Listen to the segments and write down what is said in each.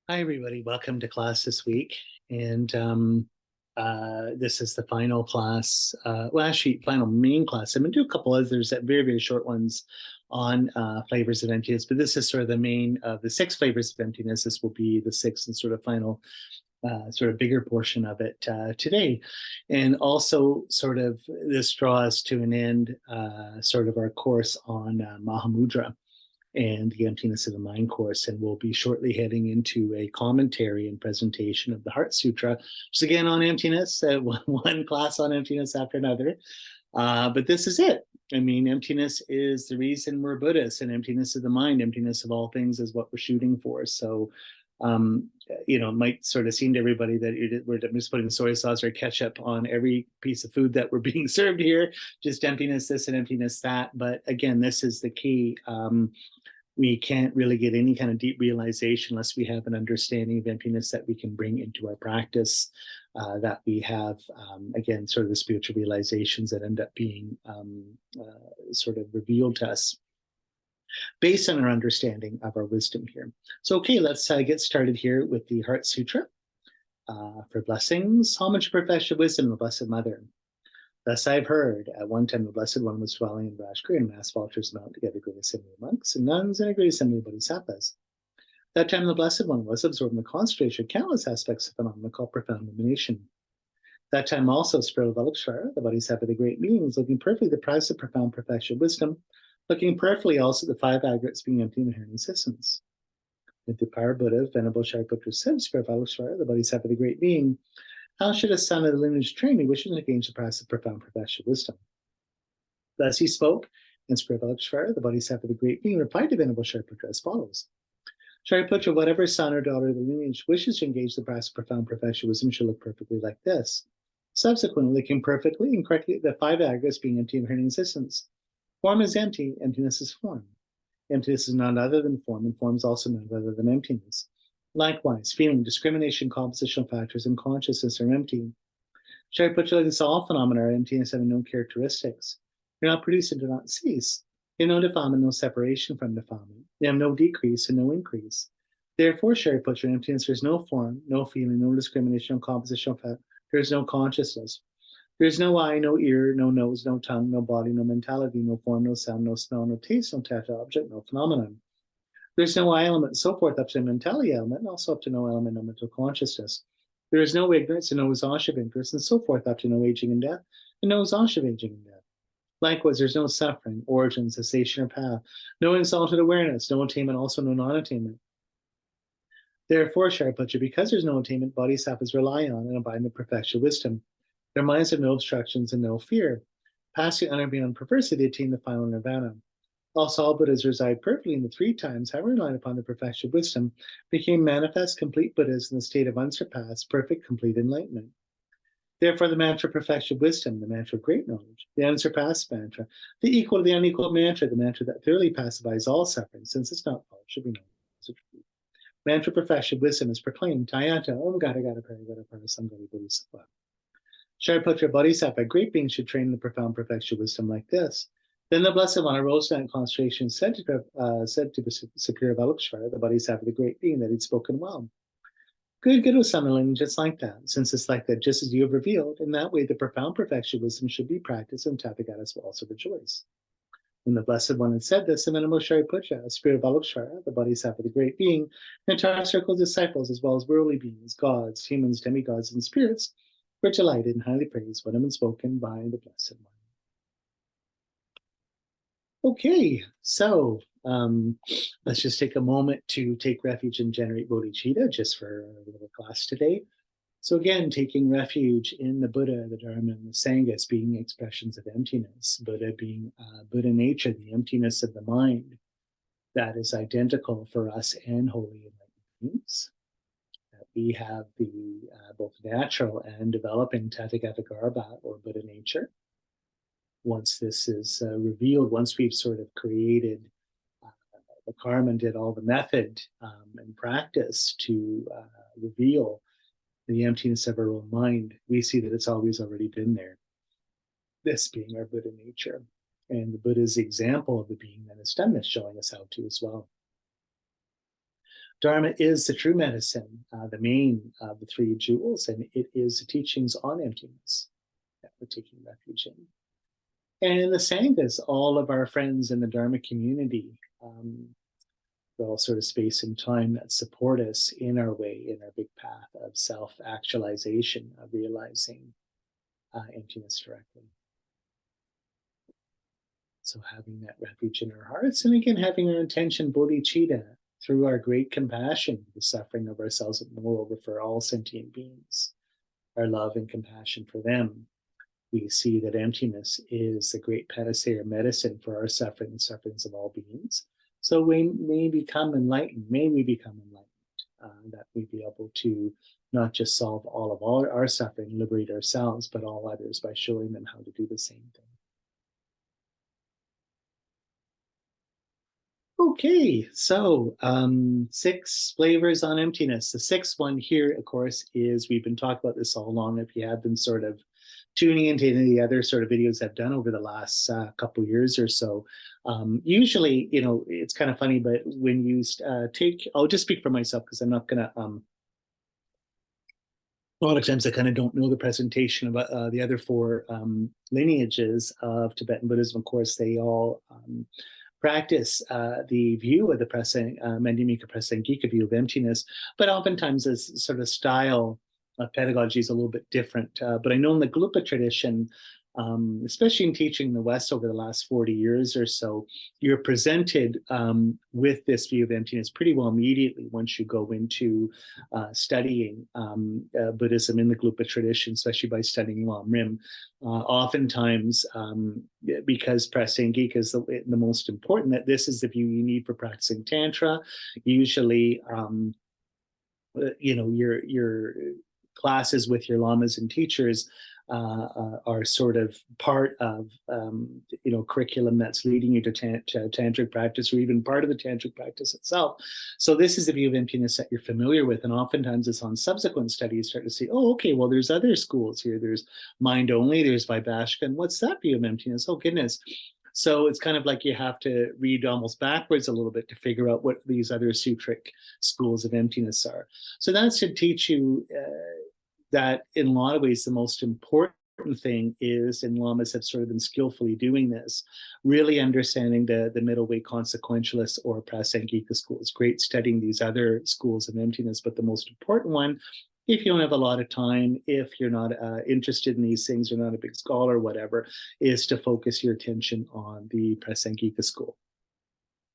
Hi, everybody. Welcome to class this week. And this is the final class. Well, actually, final main class. I'm going to do a couple others, that very, very short ones on flavors of emptiness. But this is sort of the main of the 6 flavors of emptiness. This will be the sixth and sort of final, sort of bigger portion of it today. And also, sort of, this draws to an end, sort of our course on Mahamudra and the Emptiness of the Mind course. And we'll be shortly heading into a commentary and presentation of the Heart Sutra, which is again on emptiness, one class on emptiness after another. But this is it. I mean, emptiness is the reason we're Buddhists, and emptiness of the mind, emptiness of all things is what we're shooting for. So, it might sort of seem to everybody that we're just putting soy sauce or ketchup on every piece of food that we're being served here, just emptiness this and emptiness that. But again, this is the key. We can't really get any kind of deep realization unless we have an understanding of emptiness that we can bring into our practice, that we have, again, sort of the spiritual realizations that end up being sort of revealed to us based on our understanding of our wisdom here. So, okay, let's get started here with the Heart Sutra. For blessings, homage to professional wisdom, the Blessed Mother. Thus I've heard, at one time the Blessed One was dwelling in Rajgir, and mass vultures mount together great assembly of monks and nuns and a great assembly of bodhisattvas. That time the Blessed One was absorbed in the concentration of countless aspects of phenomena called profound illumination. That time also Spirit of Avalokiteshvara, the Bodhisattva, the great being, was looking perfectly the price of profound professional wisdom, looking perfectly also at the 5 aggregates being empty and inherent existence. With the power Buddha, Venerable Shariputra said, Spirit of Avalokiteshvara, the Bodhisattva, the great being, how should a son of the lineage train who wishes to gain the price of profound professional wisdom? Thus he spoke, and Spirit of Avalokiteshvara, the Bodhisattva, the great being, replied to Venerable Shariputra as follows. Shariputra, whatever son or daughter of the lineage wishes to engage the practice of profound professional wisdom should look perfectly like this. Subsequently, looking perfectly and correctly at the 5 aggregates being empty and inherent existence. Form is empty, emptiness is form. Emptiness is none other than form, and form is also none other than emptiness. Likewise, feeling, discrimination, compositional factors, and consciousness are empty. Shariputra, like this, all phenomena are emptiness having no characteristics. They are not produced and do not cease. They have no defilement, no separation from defilement. They have no decrease and no increase. Therefore, Shariputra, in emptiness, there is no form, no feeling, no discrimination, no compositional factor. There is no consciousness. There is no eye, no ear, no nose, no tongue, no body, no mentality, no form, no sound, no smell, no taste, no tactile object, no phenomenon. There's no I element, so forth, up to the mentality element, and also up to no element of mental consciousness. There is no ignorance and no exhaustion of interest, and so forth, up to no aging and death, and no exhaustion of aging and death. Likewise, there's no suffering, origin, cessation, or path, no exalted awareness, no attainment, also no non-attainment. Therefore, Shariputra, because there's no attainment, bodhisattvas rely on and abide in the perfection of wisdom. Their minds have no obstructions and no fear. Passing under beyond perversity, they attain the final nirvana. Also, all Buddhas reside perfectly in the 3 times, having relied upon the perfection of wisdom, became manifest, complete Buddhas in the state of unsurpassed, perfect, complete enlightenment. Therefore, the mantra of perfection of wisdom, the mantra of great knowledge, the unsurpassed mantra, the equal to the unequal mantra, the mantra that thoroughly pacifies all suffering, since it's not false, should be known as a truth. Mantra of perfection of wisdom is proclaimed, Tayata, Om Gata Gata Paragata Parasamgati Bodhisattva. Shariputra, Bodhisattva, a great being, should train in the profound perfection of wisdom like this. Then the Blessed One arose from that concentration, said to the Superior Avalokiteshvara, the Bodhisattva, the great being, that he'd spoken well. Good, O son of lineage, just like that. Since it's like that, just as you have revealed, in that way the profound perfection of wisdom should be practiced, and Tathagatas will also rejoice. When the Blessed One had said this, the Venerable Shariputra, a Spirit of Avalokiteshvara, the Bodhisattva, the great being, an entire circle of disciples, as well as worldly beings, gods, humans, demigods, and spirits, were delighted and highly praised what had been spoken by the Blessed One. Okay, so let's just take a moment to take refuge and generate bodhicitta just for a little class today. So again, taking refuge in the Buddha, the Dharma, and the Sangha as being expressions of emptiness, Buddha being Buddha nature, the emptiness of the mind that is identical for us and holy enlightened beings. That we have the both natural and developing Tathagata Garbha, or Buddha nature. Once this is revealed, once we've sort of created the karma and did all the method and practice to reveal the emptiness of our own mind, we see that it's always already been there. This being our Buddha nature. And the Buddha is the example of the being that has done this, showing us how to as well. Dharma is the true medicine, the main of the three jewels, and it is the teachings on emptiness that we're taking refuge in. And the Sanghas, all of our friends in the Dharma community, they're all sort of space and time that support us in our way, in our big path of self-actualization, of realizing emptiness directly. So having that refuge in our hearts, and again, having our intention bodhicitta through our great compassion, the suffering of ourselves, and moreover for all sentient beings, our love and compassion for them. We see that emptiness is the great panacea medicine for our suffering and sufferings of all beings. So we may become enlightened, that we be able to not just solve all of our suffering, liberate ourselves, but all others by showing them how to do the same thing. Okay, so 6 flavors on emptiness. The 6th one here, of course, is, we've been talking about this all along. If you have been sort of tuning into any of the other sort of videos I've done over the last couple years or so, usually, you know, it's kind of funny, but when you I'll just speak for myself because I'm not going to, a lot of times I kind of don't know the presentation about the other 4 lineages of Tibetan Buddhism. Of course, they all practice the view of the Madhyamika Prasangika view of emptiness, but oftentimes as sort of style of pedagogy is a little bit different. But I know in the Gelugpa tradition, especially in teaching in the West over the last 40 years or so, you're presented with this view of emptiness pretty well immediately once you go into studying Buddhism in the Gelugpa tradition, especially by studying LamRim. Oftentimes, because Prasangika is the most important, that this is the view you need for practicing Tantra. Usually, you know, your classes with your lamas and teachers are sort of part of, you know, curriculum that's leading you to tantric practice, or even part of the tantric practice itself. So this is the view of emptiness that you're familiar with, and oftentimes it's on subsequent study you start to see, oh, okay, well, there's other schools here. There's mind only, there's Vaibhashika, and what's that view of emptiness? Oh, goodness. So it's kind of like you have to read almost backwards a little bit to figure out what these other sutric schools of emptiness are. So that should teach you that in a lot of ways, the most important thing is, and lamas have sort of been skillfully doing this, really understanding the middle way consequentialist or Prasangika schools. Great studying these other schools of emptiness, but the most important one, if you don't have a lot of time, if you're not interested in these things, you're not a big scholar, whatever, is to focus your attention on the Prasangika school.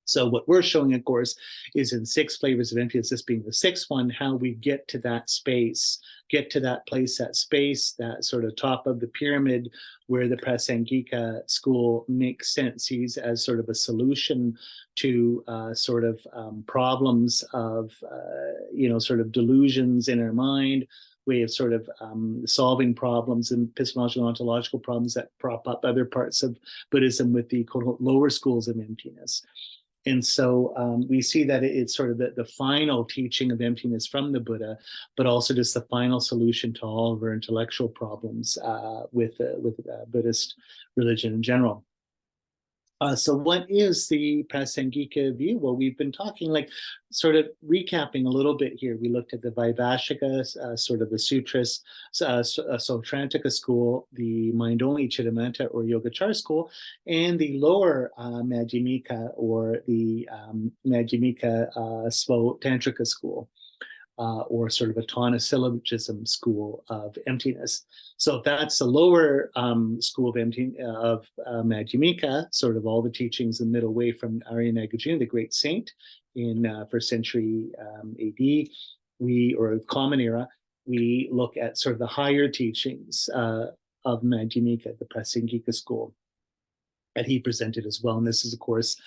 So what we're showing, of course, is in 6 flavors of emptiness, this being the 6th one, how we get to that space, get to that place, that space, that sort of top of the pyramid where the Prasangika school makes sense, sees as sort of a solution to sort of problems of, you know, sort of delusions in our mind, way of sort of solving problems and epistemological and ontological problems that prop up other parts of Buddhism with the quote-unquote lower schools of emptiness. And so we see that it's sort of the final teaching of emptiness from the Buddha, but also just the final solution to all of our intellectual problems with Buddhist religion in general. So what is the Prasangika view? Well, we've been talking, like, sort of recapping a little bit here. We looked at the Vaibhashika, sort of the Sutras, Sautrantika school, the mind-only Chittamanta or Yogacara school, and the lower Madhyamika or the Madhyamika Tantrika school. Or sort of a Tana-syllogism school of emptiness. So if that's the lower school of Madhyamika, sort of all the teachings in the middle way from Arya Nagarjuna, the great saint in 1st century AD, or Common Era, we look at sort of the higher teachings of Madhyamika, the Prasangika school, that he presented as well. And this is, of course,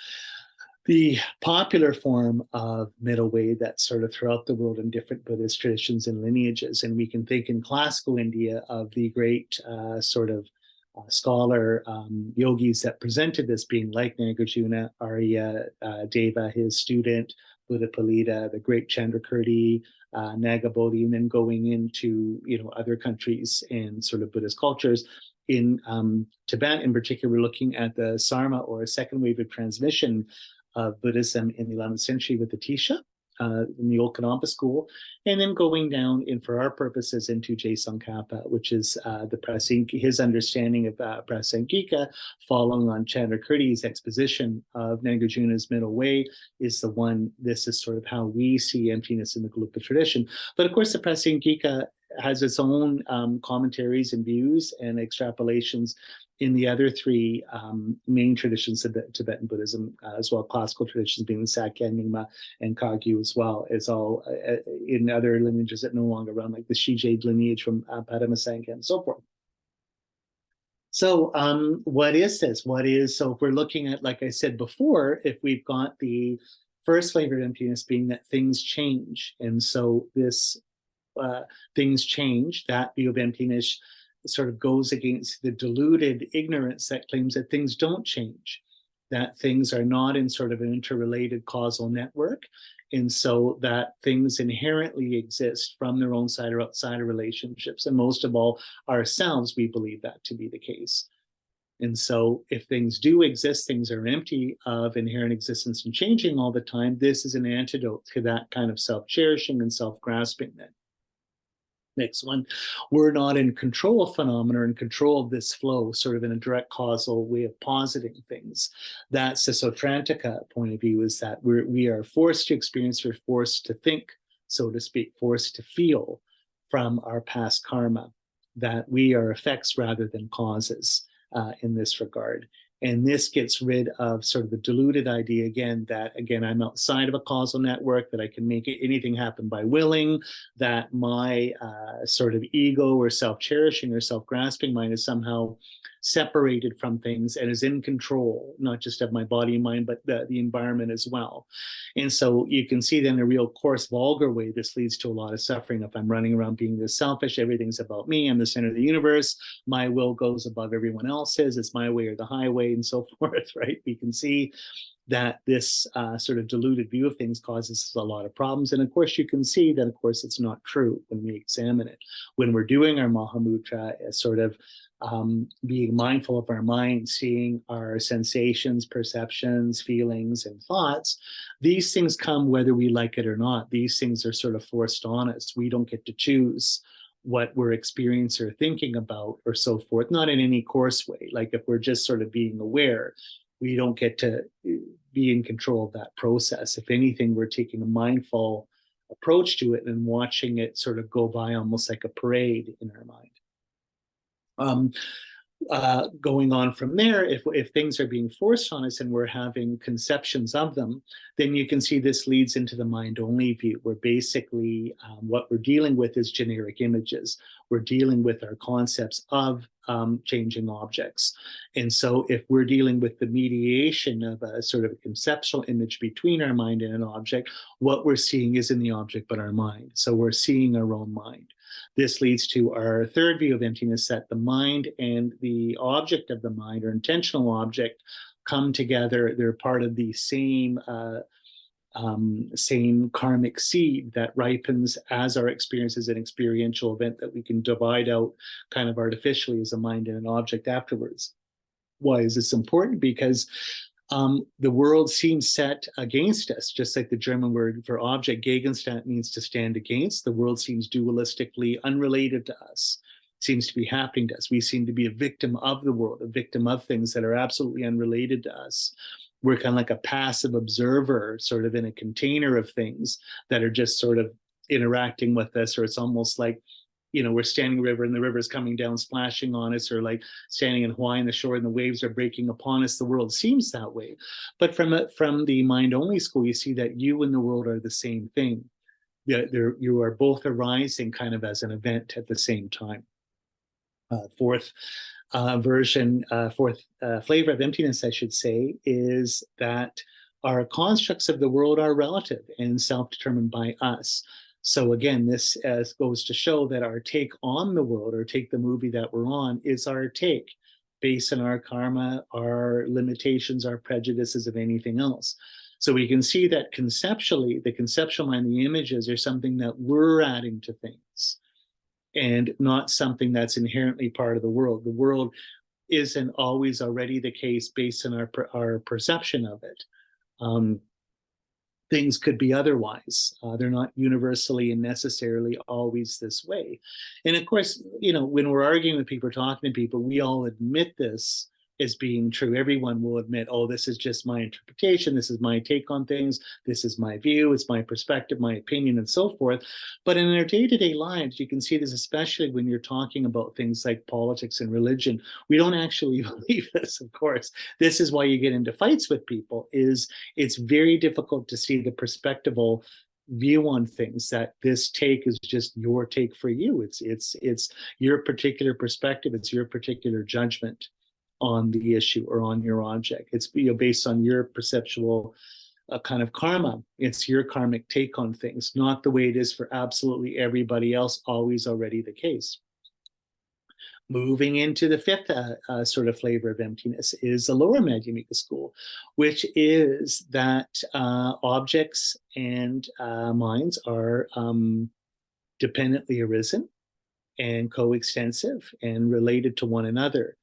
the popular form of middle way that's sort of throughout the world in different Buddhist traditions and lineages. And we can think in classical India of the great sort of scholar yogis that presented this, being like Nagarjuna, Arya Deva, his student, Buddha Palita, the great Chandrakirti, Nagabodhi, and then going into, you know, other countries and sort of Buddhist cultures. In Tibet in particular, we're looking at the Sarma, or second wave of transmission of Buddhism in the 11th century with the Tisha, in the old Kadampa school, and then going down, and for our purposes, into Tsongkhapa, which is his understanding of Prasangika, following on Chandrakirti's exposition of Nagarjuna's middle way, is the one. This is sort of how we see emptiness in the Gelugpa tradition. But of course, the Prasangika has its own commentaries and views and extrapolations in the other three main traditions of Tibetan Buddhism, as well, classical traditions being Sakya, Nyingma, and Kagyu, as well as all in other lineages that no longer run, like the Shijade lineage from Padmasangha and so forth. So what is this? So if we're looking at, like I said before, if we've got the first flavor of emptiness being that things change, and so this things change, that view of emptiness sort of goes against the deluded ignorance that claims that things don't change, that things are not in sort of an interrelated causal network, and so that things inherently exist from their own side or outside of relationships. And most of all, ourselves, we believe that to be the case. And so if things do exist, things are empty of inherent existence and changing all the time, this is an antidote to that kind of self-cherishing and self-grasping then. Next one, we're not in control of phenomena or in control of this flow, sort of in a direct causal way of positing things. That's the Sautrantika point of view, is that we are forced to experience, we're forced to think, so to speak, forced to feel from our past karma, that we are effects rather than causes in this regard. And this gets rid of sort of the deluded idea, again, that, again, I'm outside of a causal network, that I can make anything happen by willing, that my sort of ego or self-cherishing or self-grasping mind is somehow separated from things and is in control, not just of my body and mind, but the environment as well. And so you can see then in a real coarse, vulgar way, this leads to a lot of suffering. If I'm running around being this selfish, everything's about me, I'm the center of the universe, my will goes above everyone else's, it's my way or the highway, and so forth, right? We can see that this sort of diluted view of things causes a lot of problems. And of course, you can see that, of course, it's not true when we examine it. When we're doing our Mahamudra, as sort of being mindful of our mind, seeing our sensations, perceptions, feelings, and thoughts, these things come whether we like it or not. These things are sort of forced on us. We don't get to choose what we're experiencing or thinking about or so forth, not in any coarse way. Like if we're just sort of being aware, we don't get to be in control of that process. If anything, we're taking a mindful approach to it and watching it sort of go by almost like a parade in our mind. Going on from there, if things are being forced on us and we're having conceptions of them, then you can see this leads into the mind-only view, where basically what we're dealing with is generic images. We're dealing with our concepts of changing objects. And so if we're dealing with the mediation of a sort of a conceptual image between our mind and an object, what we're seeing isn't the object but our mind. So we're seeing our own mind. This leads to our third view of emptiness, that the mind and the object of the mind, or intentional object, come together. They're part of the same karmic seed that ripens as our experience as an experiential event that we can divide out kind of artificially as a mind and an object afterwards. Why is this important? Because the world seems set against us, just like the German word for object, Gegenstand, means to stand against. The world seems dualistically unrelated to us, seems to be happening to us. We seem to be a victim of the world, a victim of things that are absolutely unrelated to us. We're kind of like a passive observer, sort of in a container of things that are just sort of interacting with us, or it's almost like, you know, we're standing in the river and the river is coming down, splashing on us, or like standing in Hawaii on the shore and the waves are breaking upon us. The world seems that way. But from the mind-only school, you see that you and the world are the same thing. You are both arising kind of as an event at the same time. Fourth flavor of emptiness, I should say, is that our constructs of the world are relative and self-determined by us. So again, this goes to show that our take on the world, or take the movie that we're on, is our take based on our karma, our limitations, our prejudices of anything else. So we can see that conceptually, the conceptual mind, the images, are something that we're adding to things, and not something that's inherently part of the world. The world isn't always already the case based on our perception of it. things could be otherwise. They're not universally and necessarily always this way. And of course, when we're arguing with people, talking to people, we all admit this as being true. Everyone will admit, oh, this is just my interpretation. This is my take on things. This is my view. It's my perspective, my opinion, and so forth. But in our day-to-day lives, you can see this, especially when you're talking about things like politics and religion. We don't actually believe this, of course. This is why you get into fights with people, is it's very difficult to see the perspectival view on things, that this take is just your take for you. It's your particular perspective. It's your particular judgment on the issue or on your object. It's based on your perceptual kind of karma. It's your karmic take on things, not the way it is for absolutely everybody else, always already the case. Moving into the fifth sort of flavor of emptiness is the lower Madhyamika school, which is that objects and minds are dependently arisen and coextensive and related to one another.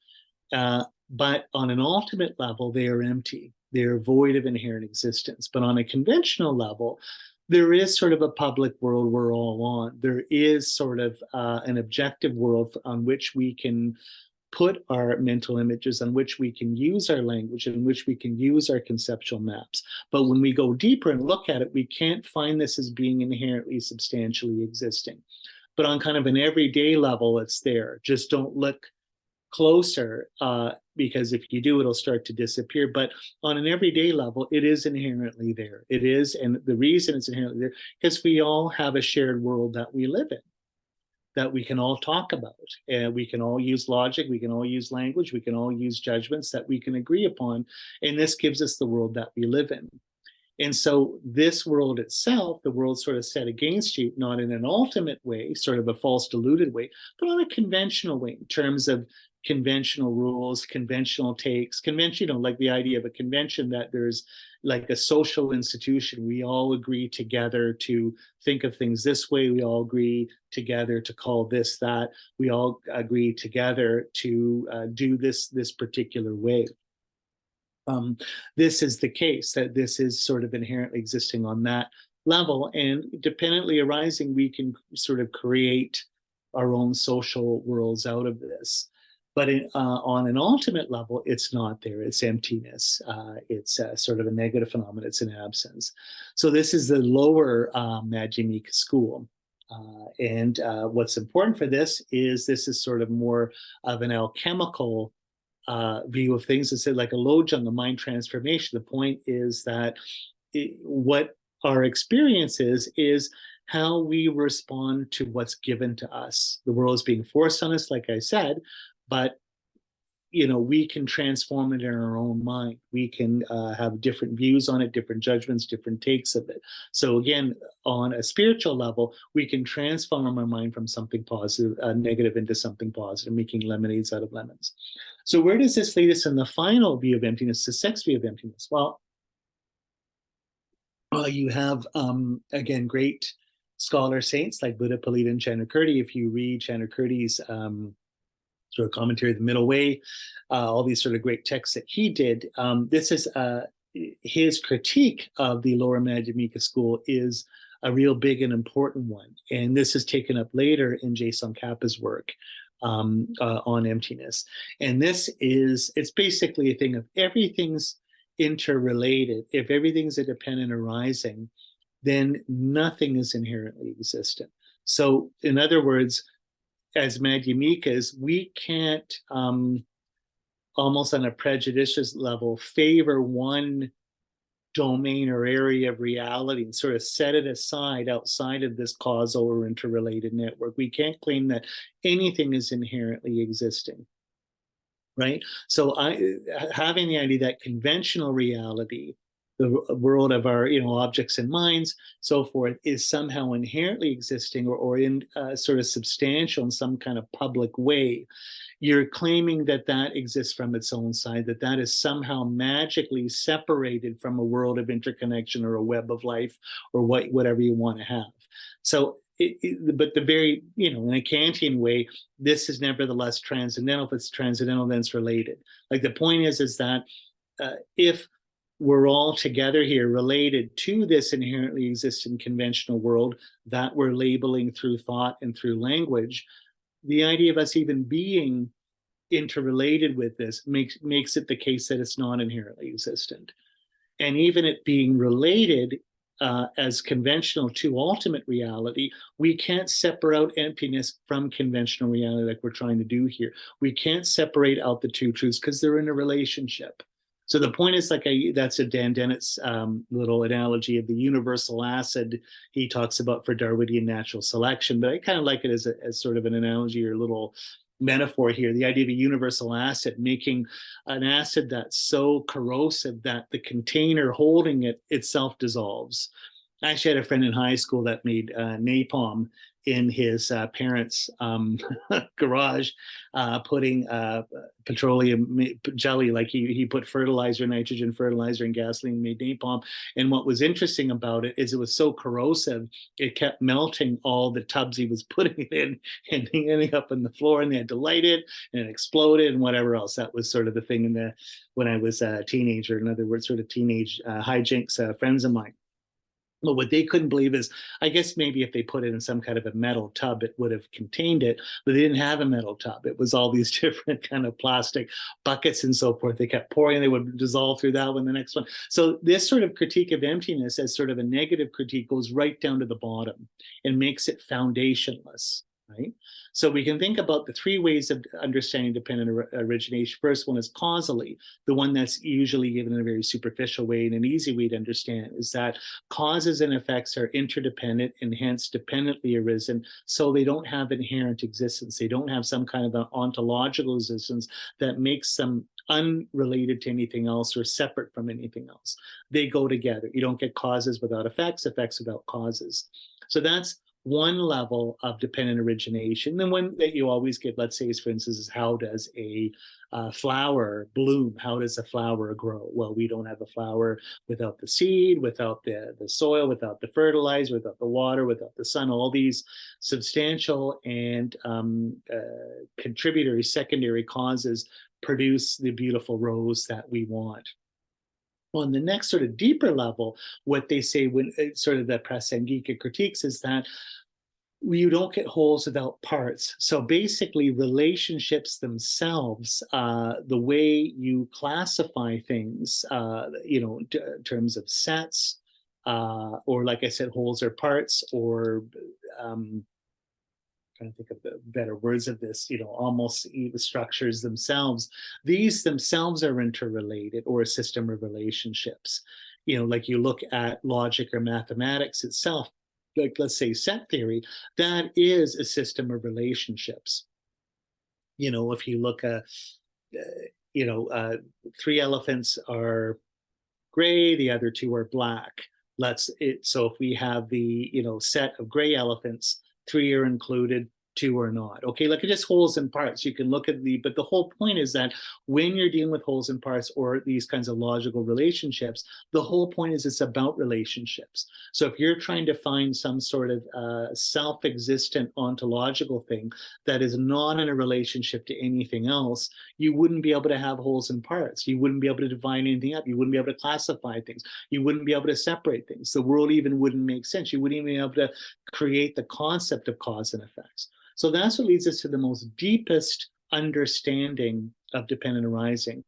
But on an ultimate level, they are empty. They are void of inherent existence. But on a conventional level, there is sort of a public world we're all on. There is sort of an objective world on which we can put our mental images, on which we can use our language, in which we can use our conceptual maps. But when we go deeper and look at it, we can't find this as being inherently substantially existing. But on kind of an everyday level, it's there. Just don't look closer, because if you do, it'll start to disappear. But on an everyday level, it is inherently there. It is, and the reason it's inherently there, because we all have a shared world that we live in, that we can all talk about. And we can all use logic, we can all use language, we can all use judgments that we can agree upon. And this gives us the world that we live in. And so this world itself, the world sort of set against you, not in an ultimate way, sort of a false deluded way, but on a conventional way, in terms of conventional rules, conventional takes, like the idea of a convention, that there's like a social institution. We all agree together to think of things this way. We all agree together to call this that. We all agree together to do this particular way. This is the case, that this is sort of inherently existing on that level, and dependently arising, we can sort of create our own social worlds out of this. But on an ultimate level, it's not there. It's emptiness. It's sort of a negative phenomenon. It's an absence. So this is the lower Madhyamika school. And what's important for this is sort of more of an alchemical view of things. It's like a lojong, a mind transformation. The point is that what our experience is how we respond to what's given to us. The world is being forced on us, like I said, but we can transform it in our own mind. We can have different views on it, different judgments, different takes of it. So again, on a spiritual level, we can transform our mind from something positive, negative, into something positive, making lemonades out of lemons. So where does this lead us in the final view of emptiness, the sixth view of emptiness? Well, you have, again, great scholar saints like Buddha, Palita, and Chanakirti. If you read Chanakirti's sort of commentary of the middle way, all these sort of great texts that he did. This is his critique of the lower Madhyamika school is a real big and important one. And this is taken up later in Tsongkhapa's work on emptiness. And it's basically a thing of everything's interrelated. If everything's a dependent arising, then nothing is inherently existent. So in other words, as Madhyamikas, we can't, almost on a prejudicious level, favor one domain or area of reality and sort of set it aside outside of this causal or interrelated network. We can't claim that anything is inherently existing, right? So having the idea that conventional reality, the world of our objects and minds, so forth, is somehow inherently existing or in sort of substantial in some kind of public way, you're claiming that exists from its own side, that is somehow magically separated from a world of interconnection or a web of life or whatever you want to have. So but the very, in a Kantian way, this is nevertheless transcendental. If it's transcendental, then it's related. Like the point is that if we're all together here related to this inherently existent conventional world that we're labeling through thought and through language. The idea of us even being interrelated with this makes it the case that it's not inherently existent. And even it being related as conventional to ultimate reality, we can't separate out emptiness from conventional reality like we're trying to do here. We can't separate out the two truths because they're in a relationship. So the point is, that's a Dan Dennett's little analogy of the universal acid he talks about for Darwinian natural selection. But I kind of like it as sort of an analogy or a little metaphor here, the idea of a universal acid, making an acid that's so corrosive that the container holding it itself dissolves. I actually had a friend in high school that made napalm in his parents' garage, putting petroleum jelly, like he put fertilizer, nitrogen fertilizer, and gasoline, made napalm. And what was interesting about it is it was so corrosive, it kept melting all the tubs he was putting it in and ending up on the floor, and they had to light it, and it exploded, and whatever else. That was sort of the thing when I was a teenager. In other words, sort of teenage hijinks, friends of mine. Well, what they couldn't believe is, I guess maybe if they put it in some kind of a metal tub, it would have contained it, but they didn't have a metal tub. It was all these different kind of plastic buckets and so forth. They kept pouring, they would dissolve through that one, the next one. So this sort of critique of emptiness as sort of a negative critique goes right down to the bottom and makes it foundationless, right? So we can think about the three ways of understanding dependent origination. First one is causally, the one that's usually given in a very superficial way, and an easy way to understand is that causes and effects are interdependent and hence dependently arisen, so they don't have inherent existence. They don't have some kind of an ontological existence that makes them unrelated to anything else or separate from anything else. They go together. You don't get causes without effects, effects without causes. So that's one level of dependent origination. The one that you always give, let's say, is, for instance, is how does a flower bloom? How does a flower grow? Well, we don't have a flower without the seed, without the soil, without the fertilizer, without the water, without the sun. All these substantial and contributory secondary causes produce the beautiful rose that we want. On the next sort of deeper level, what they say when sort of the Prasangika critiques is that you don't get wholes without parts. So basically, relationships themselves, the way you classify things, in terms of sets, or like I said, wholes or parts, or trying to think of the better words of this, almost the structures themselves. These themselves are interrelated, or a system of relationships. Like you look at logic or mathematics itself, like let's say set theory, that is a system of relationships. If you look at, three elephants are gray, the other two are black. So if we have the, set of gray elephants, three are included, two are not. Okay, like it just wholes and parts. You can look at but the whole point is that when you're dealing with wholes and parts or these kinds of logical relationships, the whole point is it's about relationships. So if you're trying to find some sort of self-existent ontological thing that is not in a relationship to anything else, you wouldn't be able to have wholes and parts. You wouldn't be able to divide anything up. You wouldn't be able to classify things. You wouldn't be able to separate things. The world even wouldn't make sense. You wouldn't even be able to create the concept of cause and effects. So that's what leads us to the most deepest understanding of dependent arising,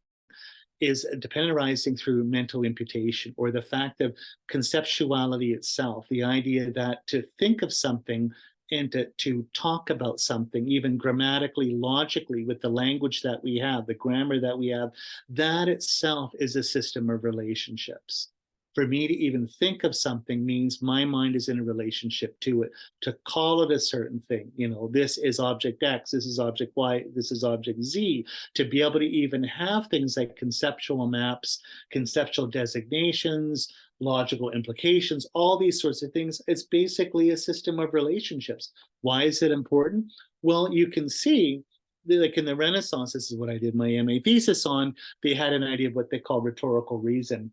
is dependent arising through mental imputation, or the fact of conceptuality itself, the idea that to think of something and to talk about something, even grammatically, logically, with the language that we have, the grammar that we have, that itself is a system of relationships. For me to even think of something means my mind is in a relationship to it. To call it a certain thing, this is object X, this is object Y, this is object Z. To be able to even have things like conceptual maps, conceptual designations, logical implications, all these sorts of things, it's basically a system of relationships. Why is it important? Well, you can see, like in the Renaissance, this is what I did my MA thesis on, they had an idea of what they call rhetorical reason.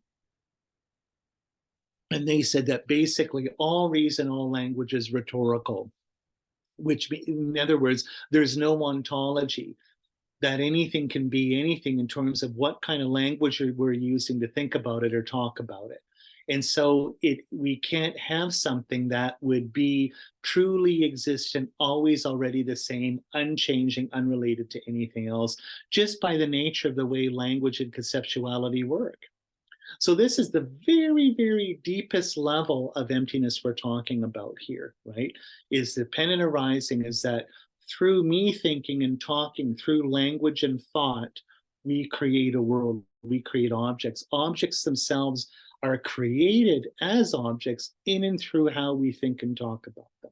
And they said that basically all reason, all language is rhetorical, which in other words, there's no ontology. that anything can be anything in terms of what kind of language we're using to think about it or talk about it. And so we can't have something that would be truly existent, always already the same, unchanging, unrelated to anything else, just by the nature of the way language and conceptuality work. So this is the very, very deepest level of emptiness we're talking about here, right? Is the dependent arising is that through me thinking and talking, through language and thought, we create a world, we create objects. Objects themselves are created as objects in and through how we think and talk about them.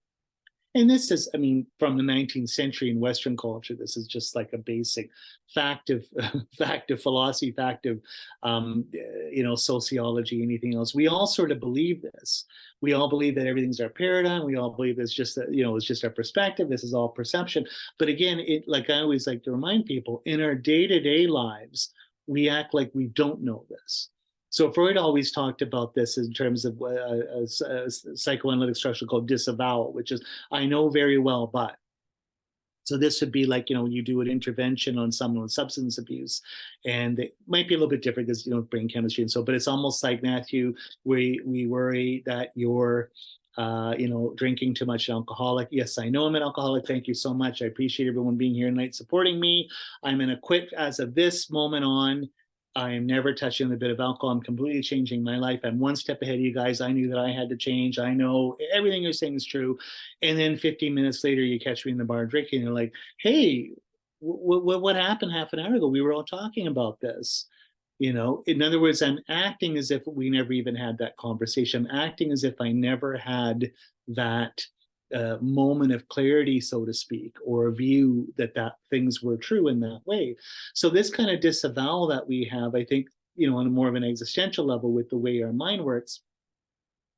And this is, I mean, from the 19th century in Western culture, this is just like a basic fact of fact of philosophy, fact of sociology, anything else. We all sort of believe this. We all believe that everything's our paradigm. We all believe it's just that, it's just our perspective. This is all perception. But again, like I always like to remind people, in our day-to-day lives, we act like we don't know this. So Freud always talked about this in terms of a psychoanalytic structure called disavowal, which is, I know very well, but. So this would be like, you do an intervention on someone with substance abuse, and it might be a little bit different because, brain chemistry and so, but it's almost like, Matthew, we worry that you're, drinking too much alcoholic. Yes, I know I'm an alcoholic. Thank you so much. I appreciate everyone being here tonight, supporting me. I'm going to quit as of this moment on. I am never touching a bit of alcohol. I'm completely changing my life. I'm one step ahead of you guys. I knew that I had to change. I know everything you're saying is true. And then 15 minutes later, you catch me in the bar drinking. And you're like, hey, what happened half an hour ago? We were all talking about this. In other words, I'm acting as if we never even had that conversation. I'm acting as if I never had that moment of clarity, so to speak, or a view that things were true in that way. So this kind of disavowal that we have, I think, on a more of an existential level with the way our mind works,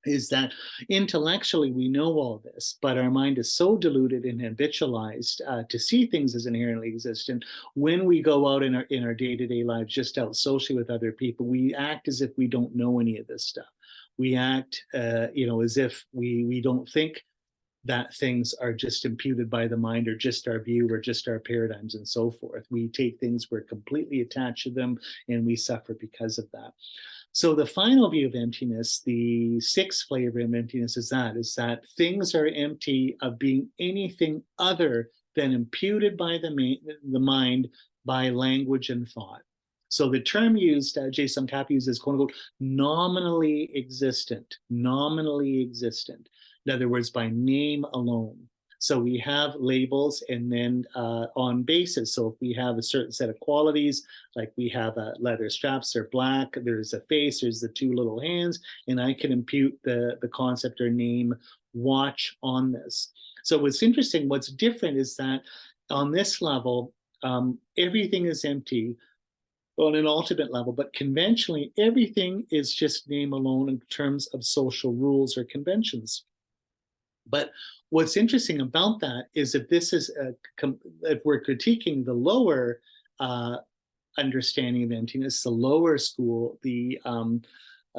is that intellectually we know all this, but our mind is so diluted and habitualized to see things as inherently existent. When we go out in our day-to-day lives, just out socially with other people, we act as if we don't know any of this stuff. We act, as if we don't think that things are just imputed by the mind, or just our view, or just our paradigms, and so forth. We take things, we're completely attached to them, and we suffer because of that. So the final view of emptiness, the sixth flavor of emptiness, is that things are empty of being anything other than imputed by the mind by language and thought. So the term used, Tsongkhapa uses, quote unquote, nominally existent, nominally existent. In other words, by name alone. So we have labels, and then on basis. So if we have a certain set of qualities, like we have leather straps, they're black, there's a face, there's the two little hands, and I can impute the concept or name watch on this. So what's interesting, what's different is that on this level, everything is empty on an ultimate level, but conventionally, everything is just name alone in terms of social rules or conventions. But what's interesting about that is if this is if we're critiquing the lower understanding of emptiness, the lower school, the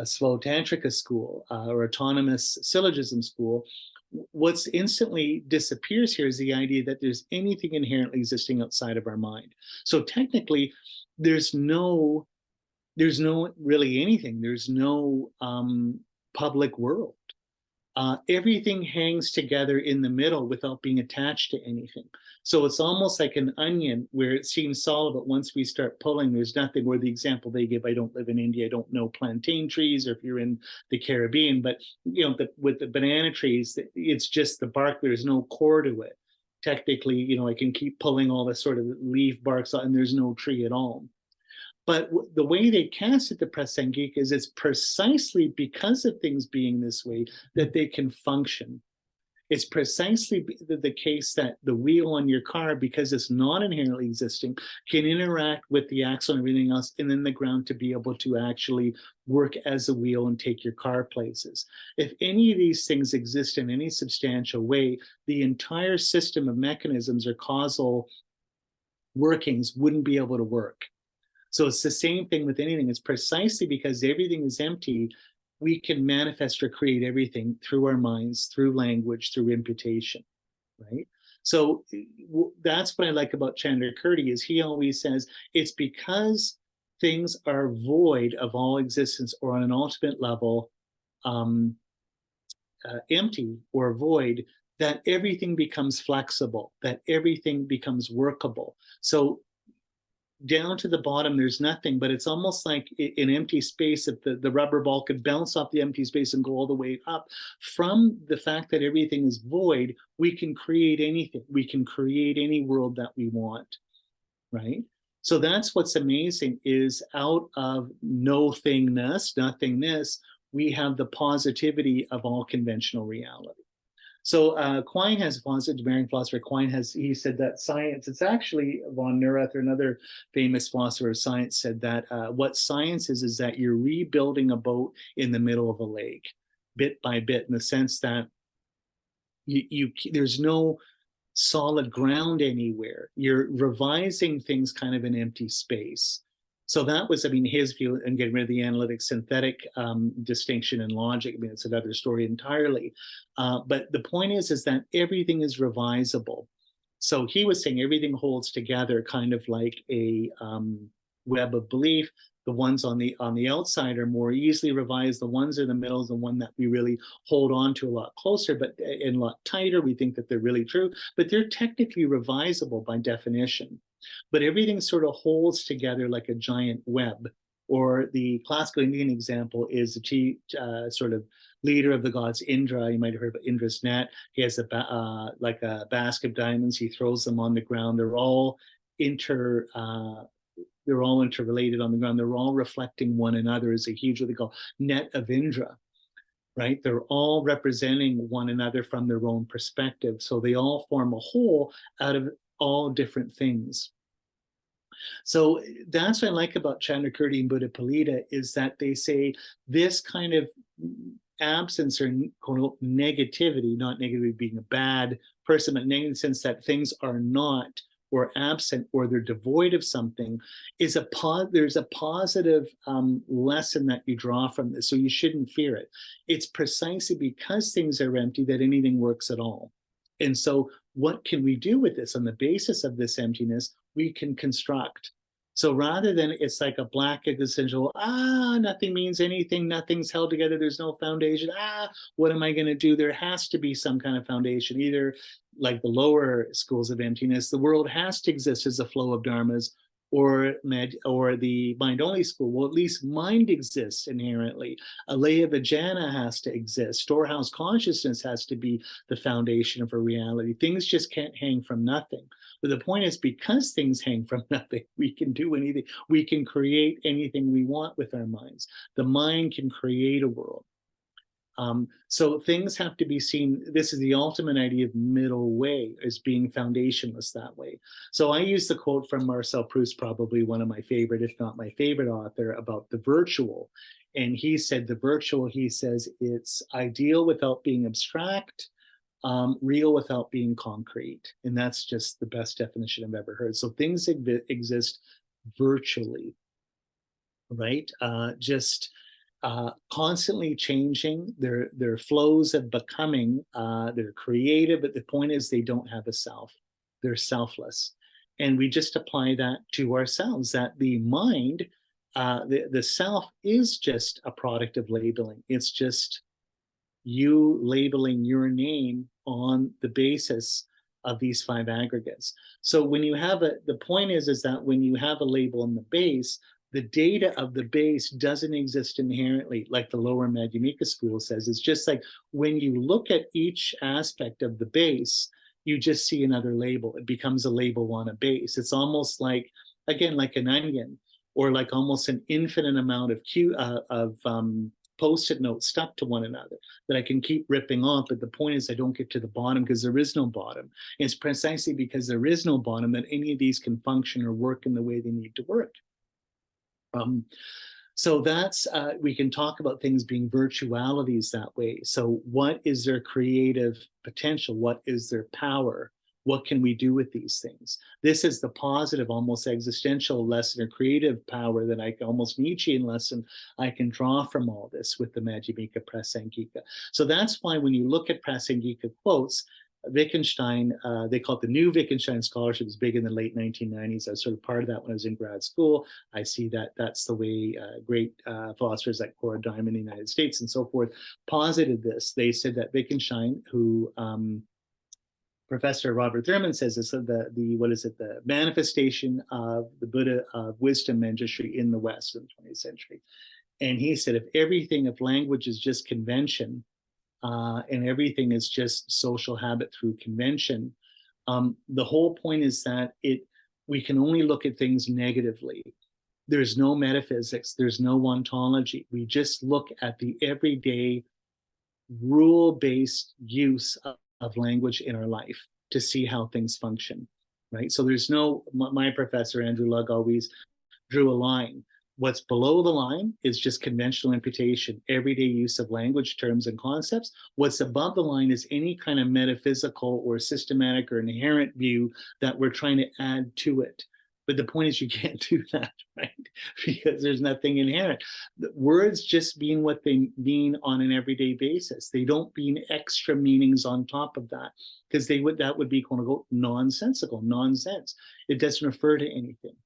slow tantrika school or autonomous syllogism school, what's instantly disappears here is the idea that there's anything inherently existing outside of our mind. So technically, there's no really anything. There's no public world. Everything hangs together in the middle without being attached to anything. So it's almost like an onion where it seems solid, but once we start pulling, there's nothing. Where the example they give, I don't live in India, I don't know plantain trees, or if you're in the Caribbean, but with the banana trees, it's just the bark. There's no core to it. Technically, I can keep pulling all the sort of leaf barks out, and there's no tree at all. But the way they cast it, the Prasangika, is it's precisely because of things being this way that they can function. It's precisely the case that the wheel on your car, because it's not inherently existing, can interact with the axle and everything else, and then the ground to be able to actually work as a wheel and take your car places. If any of these things exist in any substantial way, the entire system of mechanisms or causal workings wouldn't be able to work. So it's the same thing with anything. It's precisely because everything is empty, we can manifest or create everything through our minds, through language, through imputation, right? So that's what I like about Chandrakirti, is he always says it's because things are void of all existence, or on an ultimate level, empty or void, that everything becomes flexible, that everything becomes workable. So down to the bottom, there's nothing, but it's almost like an empty space. If the rubber ball could bounce off the empty space and go all the way up, from the fact that everything is void, we can create anything. We can create any world that we want, right? So that's what's amazing, is out of nothingness, we have the positivity of all conventional reality. So Quine has a philosopher, American philosopher Quine he said that science, it's actually von Neurath, or another famous philosopher of science, said that what science is that you're rebuilding a boat in the middle of a lake, bit by bit, in the sense that there's no solid ground anywhere. You're revising things kind of in empty space. So that was, I mean, his view, and getting rid of the analytic synthetic distinction and logic. I mean, it's another story entirely. But the point is that everything is revisable. So he was saying everything holds together, kind of like a web of belief. The ones on the outside are more easily revised. The ones in the middle is the one that we really hold on to a lot closer, but and a lot tighter. We think that they're really true, but they're technically revisable by definition. But everything sort of holds together like a giant web. Or the classical Indian example is the chief sort of leader of the gods, Indra. You might have heard about Indra's net. He has like a basket of diamonds. He throws them on the ground. They're all interrelated on the ground. They're all reflecting one another as a huge, what they call, net of Indra, right? They're all representing one another from their own perspective. So they all form a whole out of all different things. So that's what I like about Chandrakirti and Buddha Palita, is that they say this kind of absence, or quote, negativity, not negativity being a bad person, but negative in the sense that things are not, or absent, or they're devoid of something, is there's a positive lesson that you draw from this. So you shouldn't fear it. It's precisely because things are empty that anything works at all. And so what can we do with this? On the basis of this emptiness, we can construct. So rather than it's like a black existential, nothing means anything, nothing's held together, there's no foundation, what am I going to do? There has to be some kind of foundation, either like the lower schools of emptiness, the world has to exist as a flow of dharmas, or the mind-only school, well, at least mind exists inherently. A lay of vijnana has to exist. Storehouse consciousness has to be the foundation of a reality. Things just can't hang from nothing. But the point is, because things hang from nothing, we can do anything. We can create anything we want with our minds. The mind can create a world. So things have to be seen. This is the ultimate idea of middle way, as being foundationless that way. So I use the quote from Marcel Proust, probably one of my favorite, if not my favorite author, about the virtual. And he said the virtual, he says, it's ideal without being abstract, real without being concrete. And that's just the best definition I've ever heard. So things exist virtually, right? Constantly changing. Their flows of becoming. They're creative, but the point is they don't have a self. They're selfless. And we just apply that to ourselves, that the mind, the self is just a product of labeling. It's just you labeling your name on the basis of these five aggregates. So when you have the point is that when you have a label in the base, the data of the base doesn't exist inherently, like the lower Madhyamika school says. It's just like when you look at each aspect of the base, you just see another label. It becomes a label on a base. It's almost like, again, like an onion, or like almost an infinite amount of Post-it notes stuck to one another that I can keep ripping off. But the point is I don't get to the bottom, because there is no bottom. And it's precisely because there is no bottom that any of these can function or work in the way they need to work. So that's, we can talk about things being virtualities that way. So what is their creative potential? What is their power? What can we do with these things? This is the positive, almost existential lesson, or creative power, that I almost Nietzschean lesson I can draw from all this with the Madhyamika Prasangika. So that's why when you look at Prasangika quotes, Wittgenstein, they call it the new Wittgenstein scholarship. It was big in the late 1990s. I was sort of part of that when I was in grad school. I see that that's the way great philosophers like Cora Diamond in the United States and so forth posited this. They said that Wittgenstein, who Professor Robert Thurman says this, the manifestation of the Buddha of wisdom magistry in the West in the 20th century. And he said, if language is just convention, and everything is just social habit through convention, the whole point is that we can only look at things negatively. There's no metaphysics, there's no ontology. We just look at the everyday rule-based use of language in our life to see how things function, right? So there's my professor, Andrew Lugg, always drew a line. What's below the line is just conventional imputation, everyday use of language, terms, and concepts. What's above the line is any kind of metaphysical or systematic or inherent view that we're trying to add to it. But the point is you can't do that, right? Because there's nothing inherent. The words just mean what they mean on an everyday basis. They don't mean extra meanings on top of that, because that would be, quote unquote, nonsensical, nonsense. It doesn't refer to anything.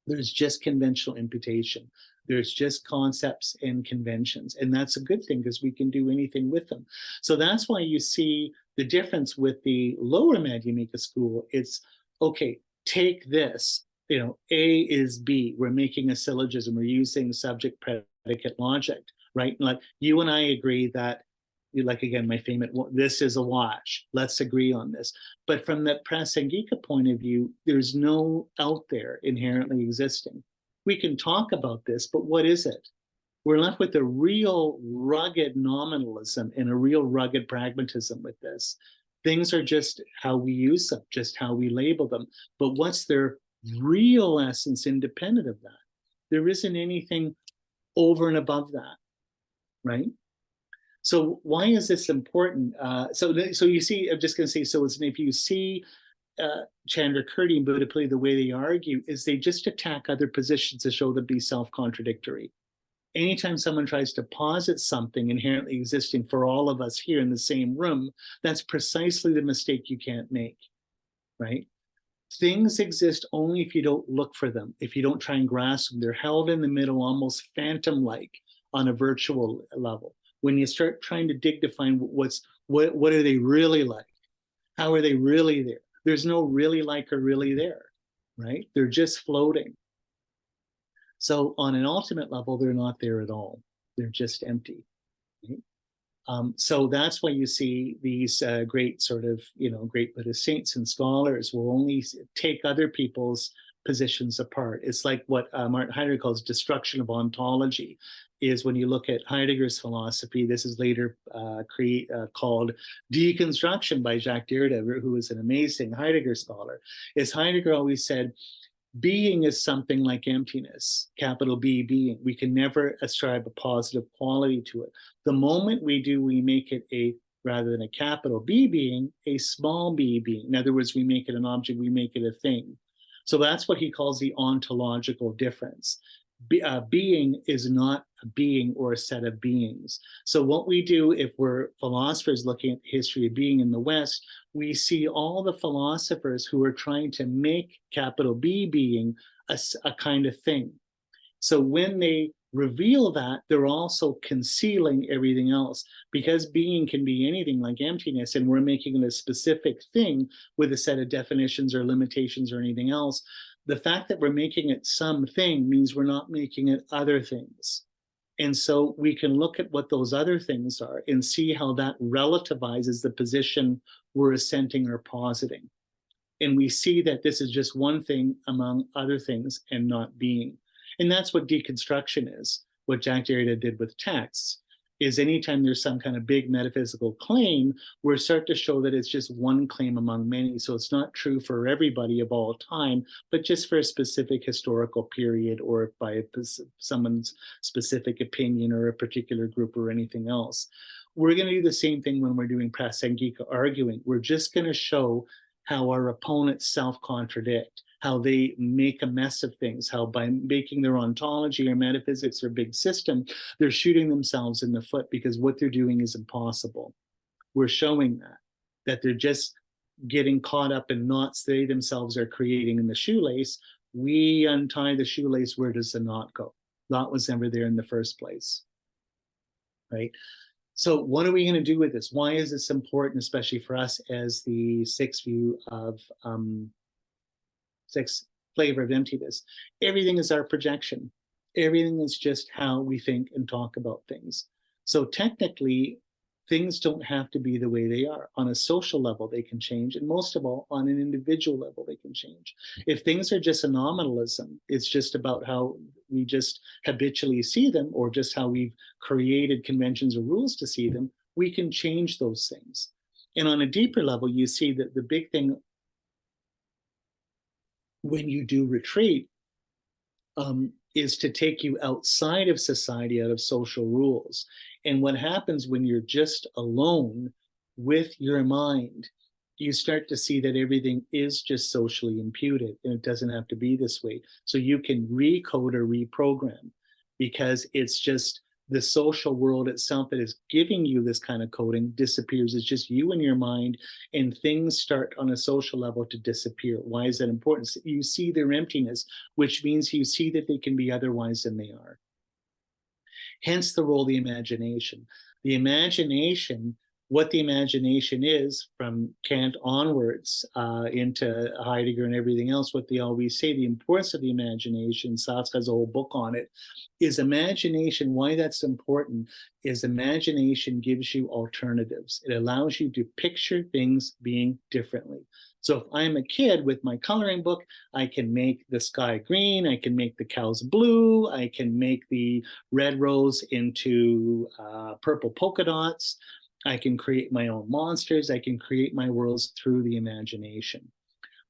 There's just conventional imputation. There's just concepts and conventions. And that's a good thing because we can do anything with them. So that's why you see the difference with the lower Madhyamika school. It's, okay, take this, A is B. We're making a syllogism. We're using subject predicate logic, right? Like you and I agree that, like again, my famous, this is a watch. Let's agree on this. But from the Prasangika point of view, there's no out there inherently existing. We can talk about this, but what is it? We're left with a real rugged nominalism and a real rugged pragmatism with this. Things are just how we use them, just how we label them. But what's their real essence independent of that? There isn't anything over and above that, right? So why is this important? So you see, I'm just going to say, so if you see Chandrakirti and Buddhapali, the way they argue is they just attack other positions to show them be self-contradictory. Anytime someone tries to posit something inherently existing for all of us here in the same room, that's precisely the mistake you can't make, right? Things exist only if you don't look for them, if you don't try and grasp them. They're held in the middle, almost phantom-like on a virtual level. When you start trying to dig to find what are they really like? How are they really there? There's no really like or really there, right? They're just floating. So on an ultimate level, they're not there at all. They're just empty. Right? So that's why you see these great sort of, great Buddhist saints and scholars will only take other people's positions apart. It's like what Martin Heidegger calls destruction of ontology, is when you look at Heidegger's philosophy. This is later called deconstruction by Jacques Derrida, who is an amazing Heidegger scholar. Is Heidegger always said, being is something like emptiness, capital B, being. We can never ascribe a positive quality to it. The moment we do, we make it rather than a capital B being, a small b being. In other words, we make it an object, we make it a thing. So that's what he calls the ontological difference. Being is not a being or a set of beings. So what we do, if we're philosophers looking at the history of being in the West, we see all the philosophers who are trying to make capital B being a kind of thing. So when they reveal that, they're also concealing everything else, because being can be anything like emptiness, and we're making it a specific thing with a set of definitions or limitations or anything else. The fact that we're making it something means we're not making it other things. And so we can look at what those other things are and see how that relativizes the position we're assenting or positing. And we see that this is just one thing among other things and not being. And that's what deconstruction is. What Jacques Derrida did with texts is anytime there's some kind of big metaphysical claim, we're starting to show that it's just one claim among many. So it's not true for everybody of all time, but just for a specific historical period or by someone's specific opinion or a particular group or anything else. We're going to do the same thing when we're doing Prasangika arguing. We're just going to show how our opponents self-contradict, how they make a mess of things, how by making their ontology or metaphysics their big system, they're shooting themselves in the foot because what they're doing is impossible. We're showing that. that they're just getting caught up in knots they themselves are creating in the shoelace. We untie the shoelace, where does the knot go? Knot was never there in the first place, right? So what are we going to do with this? Why is this important, especially for us as the sixth view of sixth flavor of emptiness? Everything is our projection. Everything is just how we think and talk about things. So technically, things don't have to be the way they are. On a social level, they can change. And most of all, on an individual level, they can change. If things are just a nominalism, it's just about how we just habitually see them, or just how we've created conventions or rules to see them, we can change those things. And on a deeper level, you see that the big thing when you do retreat is to take you outside of society, out of social rules. And what happens when you're just alone with your mind, you start to see that everything is just socially imputed, and it doesn't have to be this way. So you can recode or reprogram, because it's just the social world itself that is giving you this kind of coding disappears. It's just you and your mind, and things start on a social level to disappear. Why is that important? So you see their emptiness, which means you see that they can be otherwise than they are. Hence the role of the imagination. The imagination, what the imagination is, from Kant onwards into Heidegger and everything else, what they always say, the importance of the imagination, Safka has a whole book on it, is imagination. Why that's important is imagination gives you alternatives. It allows you to picture things being differently. So if I'm a kid with my coloring book, I can make the sky green, I can make the cows blue, I can make the red rose into purple polka dots, I can create my own monsters, I can create my worlds through the imagination,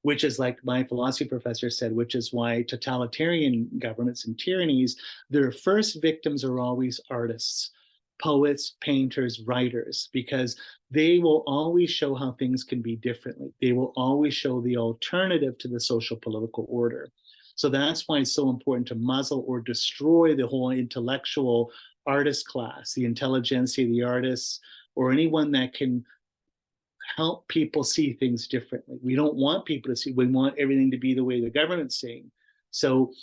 which is, like my philosophy professor said, which is why totalitarian governments and tyrannies, their first victims are always artists, poets, painters, writers, because they will always show how things can be differently. They will always show the alternative to the social political order. So that's why it's so important to muzzle or destroy the whole intellectual artist class, the intelligentsia, the artists, or anyone that can help people see things differently. We don't want people to see, we want everything to be the way the government's saying. So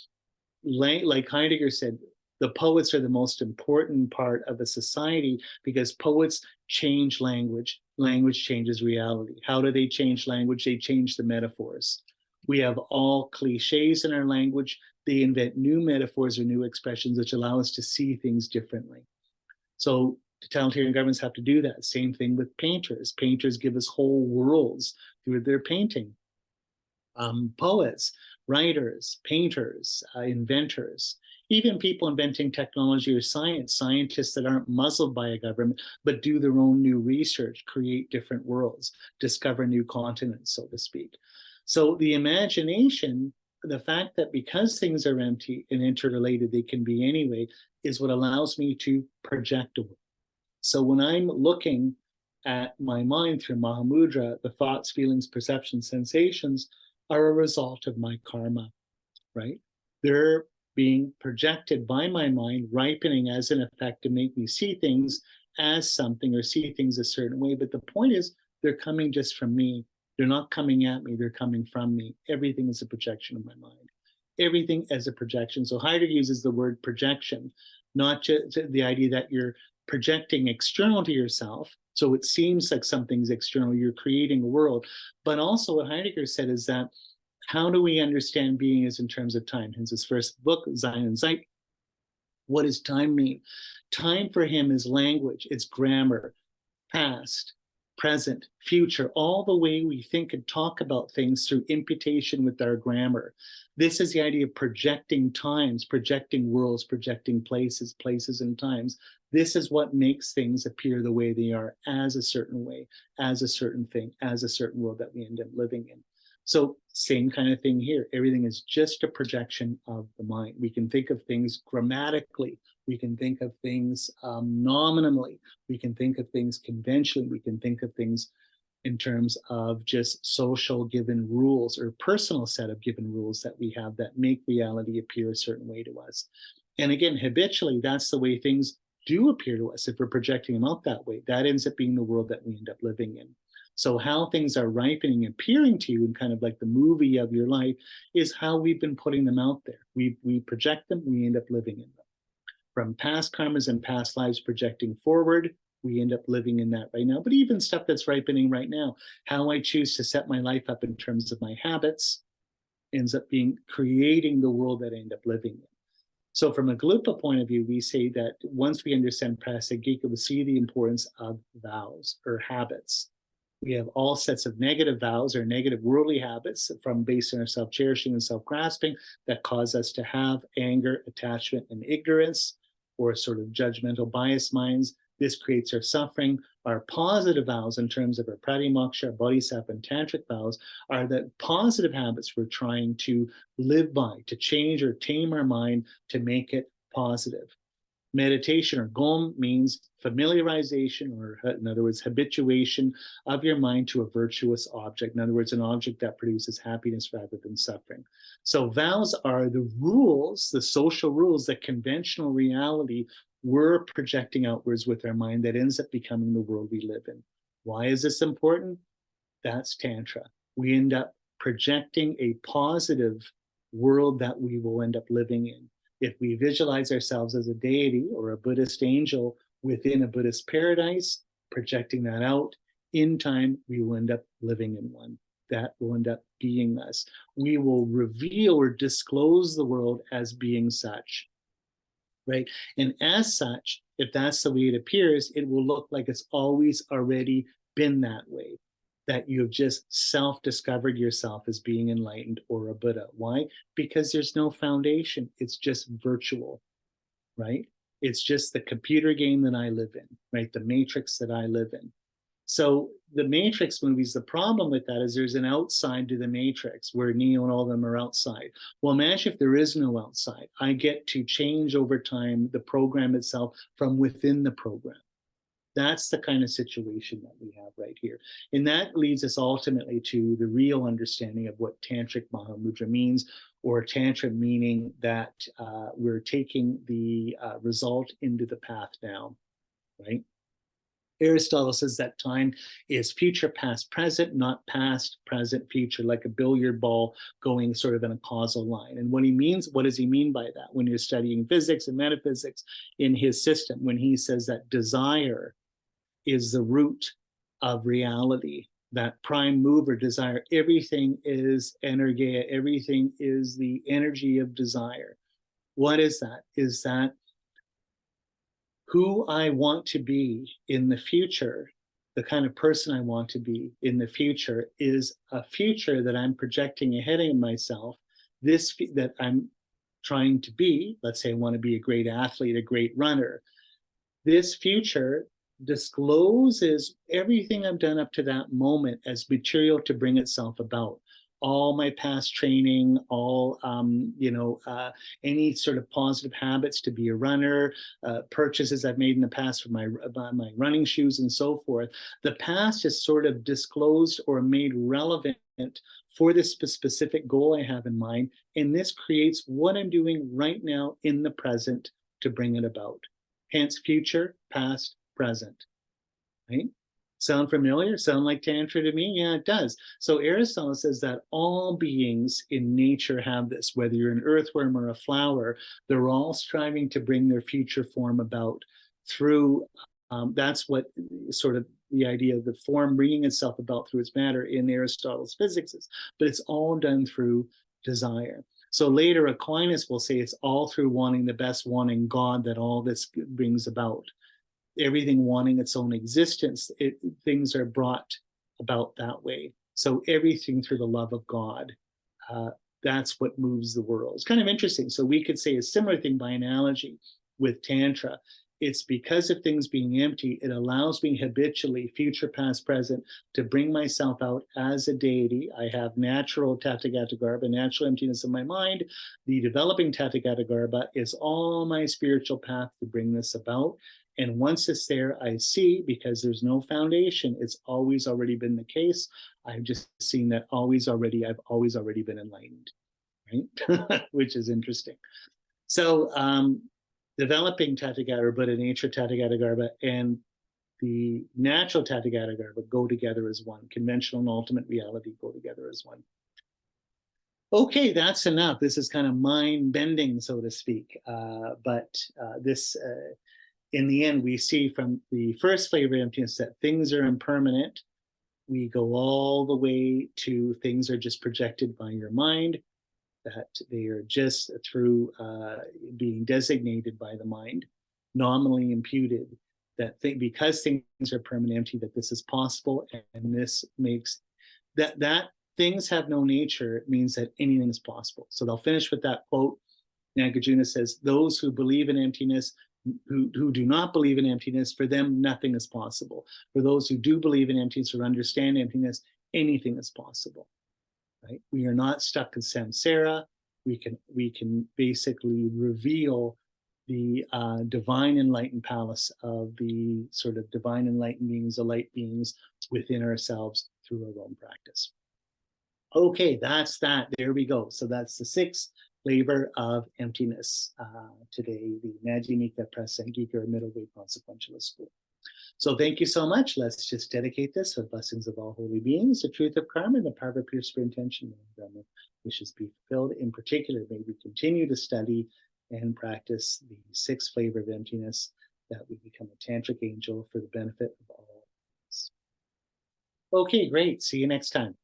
like Heidegger said, the poets are the most important part of a society, because poets change language. Language changes reality. How do they change language? They change the metaphors. We have all cliches in our language. They invent new metaphors or new expressions which allow us to see things differently. So totalitarian governments have to do that. Same thing with painters. Painters give us whole worlds through their painting. Poets, writers, painters, inventors, even people inventing technology or science, scientists that aren't muzzled by a government, but do their own new research, create different worlds, discover new continents, so to speak. So the imagination, the fact that because things are empty and interrelated, they can be anyway, is what allows me to project away. So when I'm looking at my mind through Mahamudra, the thoughts, feelings, perceptions, sensations are a result of my karma, right? They're being projected by my mind, ripening as an effect to make me see things as something or see things a certain way. But the point is, they're coming just from me. They're not coming at me, they're coming from me. Everything is a projection of my mind. Everything as a projection. So Heidegger uses the word projection, not just the idea that you're projecting external to yourself. So it seems like something's external, you're creating a world. But also what Heidegger said is that, how do we understand being is in terms of time? Hence his first book, Sein und Zeit. What does time mean? Time for him is language, it's grammar, past, present, future, all the way we think and talk about things through imputation with our grammar. This is the idea of projecting times, projecting worlds, projecting places, places and times. This is what makes things appear the way they are, as a certain way, as a certain thing, as a certain world that we end up living in. So same kind of thing here. Everything is just a projection of the mind. We can think of things grammatically. We can think of things nominally. We can think of things conventionally. We can think of things in terms of just social given rules or personal set of given rules that we have that make reality appear a certain way to us. And again, habitually, that's the way things do appear to us, if we're projecting them out that way, that ends up being the world that we end up living in. So how things are ripening, appearing to you in kind of like the movie of your life, is how we've been putting them out there. We project them, we end up living in them. From past karmas and past lives projecting forward, we end up living in that right now. But even stuff that's ripening right now, how I choose to set my life up in terms of my habits, ends up being creating the world that I end up living in. So from a Gelugpa point of view, we say that once we understand Prasangika, we see the importance of vows or habits. We have all sets of negative vows or negative worldly habits from based on our self-cherishing and self-grasping that cause us to have anger, attachment, and ignorance, or sort of judgmental bias minds. This creates our suffering. Our positive vows in terms of our pratimoksha, our bodhisattva, and tantric vows are the positive habits we're trying to live by, to change or tame our mind to make it positive. Meditation or gom means familiarization, or in other words, habituation of your mind to a virtuous object. In other words, an object that produces happiness rather than suffering. So vows are the rules, the social rules, the conventional reality we're projecting outwards with our mind that ends up becoming the world we live in. Why is this important? That's Tantra. We end up projecting a positive world that we will end up living in. If we visualize ourselves as a deity or a Buddhist angel within a Buddhist paradise, projecting that out, in time, we will end up living in one. That will end up being us. We will reveal or disclose the world as being such, right? And as such, if that's the way it appears, it will look like it's always already been that way, that you have just self-discovered yourself as being enlightened or a Buddha. Why? Because there's no foundation. It's just virtual, right? It's just the computer game that I live in, right? The matrix that I live in. So the Matrix movies, the problem with that is there's an outside to the Matrix where Neo and all of them are outside. Well, imagine if there is no outside. I get to change over time the program itself from within the program. That's the kind of situation that we have right here. And that leads us ultimately to the real understanding of what Tantric Mahamudra means, or Tantra meaning that we're taking the result into the path now, right? Aristotle says that time is future, past, present, not past, present, future, like a billiard ball going sort of in a causal line. And what does he mean by that? When you're studying physics and metaphysics in his system, when he says that desire is the root of reality, that prime mover desire, everything is energeia, everything is the energy of desire. What is that? Is that who I want to be in the future, the kind of person I want to be in the future, is a future that I'm projecting ahead of myself, that I'm trying to be. Let's say I want to be a great athlete, a great runner. This future discloses everything I've done up to that moment as material to bring itself about. All my past training, all any sort of positive habits to be a runner, purchases I've made in the past for my running shoes and so forth. The past is sort of disclosed or made relevant for this specific goal I have in mind, and this creates what I'm doing right now in the present to bring it about. Hence, future, past, present, right? Sound familiar? Sound like Tantra to me? Yeah, it does. So Aristotle says that all beings in nature have this, whether you're an earthworm or a flower, they're all striving to bring their future form about through, that's what sort of the idea of the form bringing itself about through its matter in Aristotle's physics is, but it's all done through desire. So later Aquinas will say it's all through wanting the best, wanting God, that all this brings about. Everything wanting its own existence, things are brought about that way. So everything through the love of God, that's what moves the world. It's kind of interesting. So we could say a similar thing by analogy with Tantra. It's because of things being empty, it allows me habitually, future, past, present, to bring myself out as a deity. I have natural Tathagata-garbha, natural emptiness of my mind. The developing Tathagata-garbha is all my spiritual path to bring this about. And once it's there, I see, because there's no foundation, it's always already been the case. I've just seen that I've always already been enlightened, right? Which is interesting. So developing Tathagata Buddha nature Tathagata Garbha and the natural Tathagata Garbha go together as one. Conventional and ultimate reality go together as one. Okay, that's enough. This is kind of mind-bending, so to speak. But in the end, we see from the first flavor of emptiness that things are impermanent. We go all the way to things are just projected by your mind, that they are just through being designated by the mind, nominally imputed, that because things are permanent empty, that this is possible, and this makes that things have no nature means that anything is possible. So they'll finish with that quote. Nagarjuna says, those who believe in emptiness, who do not believe in emptiness, for them nothing is possible. For those who do believe in emptiness or understand emptiness, anything is possible. Right? We are not stuck in samsara. We can basically reveal the divine enlightened palace of the sort of divine enlightened beings, the light beings within ourselves through our own practice. Okay, that's that. There we go. So that's the sixth flavor of emptiness today, the Madhyamika Prasangika Middleweight Consequentialist School. So thank you so much. Let's just dedicate this with blessings of all holy beings, the truth of karma, and the power of pure spirit intention, and wishes be fulfilled. In particular, may we continue to study and practice the sixth flavor of emptiness, that we become a tantric angel for the benefit of all. Okay, great. See you next time.